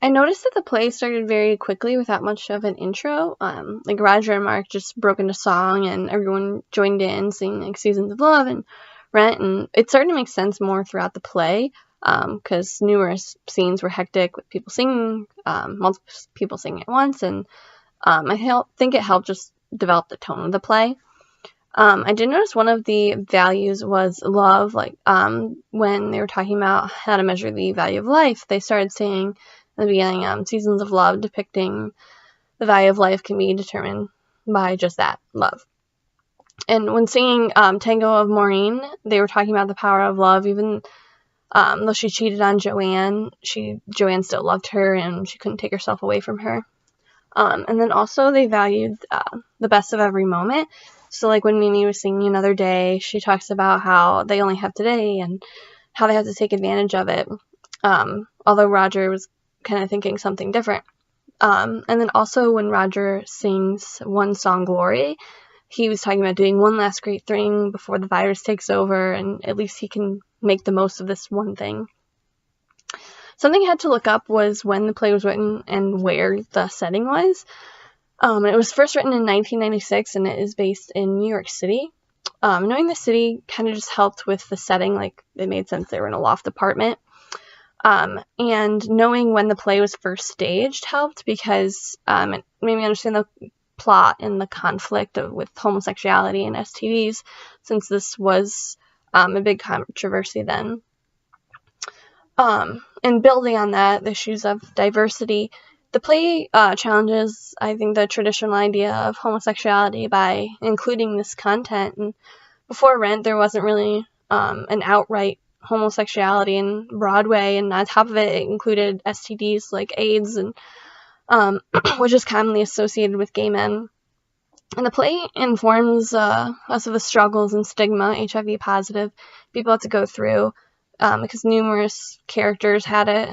I noticed that the play started very quickly without much of an intro. Like Roger and Mark just broke into song and everyone joined in singing like Seasons of Love and Rent, and it started to make sense more throughout the play because numerous scenes were hectic with people singing, multiple people singing at once, and I think it helped just develop the tone of the play. I did notice one of the values was love. Like when they were talking about how to measure the value of life, they started saying in the beginning, Seasons of Love, depicting the value of life can be determined by just that, love. And when singing Tango of Maureen, they were talking about the power of love. Even though she cheated on Joanne, Joanne still loved her and she couldn't take herself away from her. And then also they valued the best of every moment. So like when Mimi was singing Another Day, she talks about how they only have today and how they have to take advantage of it. Although Roger was kind of thinking something different. And then also when Roger sings One Song Glory, he was talking about doing one last great thing before the virus takes over, and at least he can make the most of this one thing. Something I had to look up was when the play was written and where the setting was. It was first written in 1996, and it is based in New York City. Knowing the city kind of just helped with the setting, like it made sense they were in a loft apartment. And knowing when the play was first staged helped because it made me understand the plot and the conflict with homosexuality and STDs, since this was a big controversy then. And building on that, the issues of diversity, the play challenges, I think, the traditional idea of homosexuality by including this content. And before Rent, there wasn't really an outright homosexuality in Broadway, and on top of it, it included STDs like AIDS, and which is commonly associated with gay men. And the play informs us of the struggles and stigma HIV positive people had to go through because numerous characters had it.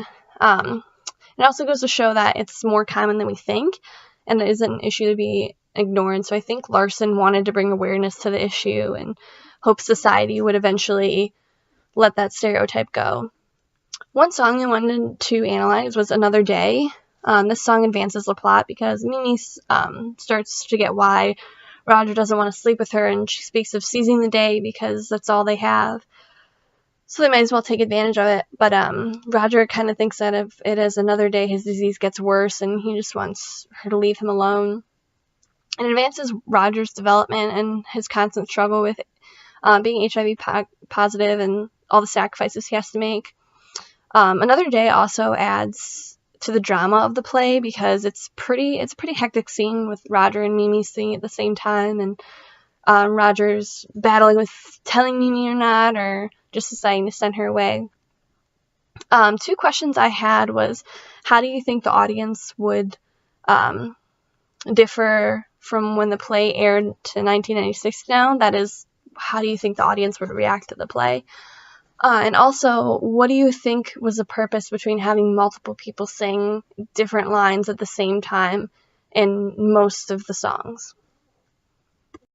It also goes to show that it's more common than we think, and it isn't an issue to be ignored. So I think Larson wanted to bring awareness to the issue and hope society would eventually let that stereotype go. One song I wanted to analyze was Another Day. This song advances the plot because Mimi starts to get why Roger doesn't want to sleep with her, and she speaks of seizing the day because that's all they have. So they might as well take advantage of it. But Roger kind of thinks that if it is another day, his disease gets worse, and he just wants her to leave him alone. It advances Roger's development and his constant struggle with being HIV positive and all the sacrifices he has to make. Another Day also adds to the drama of the play because it's a pretty hectic scene with Roger and Mimi singing at the same time, and Roger's battling with telling Mimi or not, or just deciding to send her away. Two questions I had was, how do you think the audience would differ from when the play aired to 1996 now? That is, how do you think the audience would react to the play? And also, what do you think was the purpose between having multiple people sing different lines at the same time in most of the songs?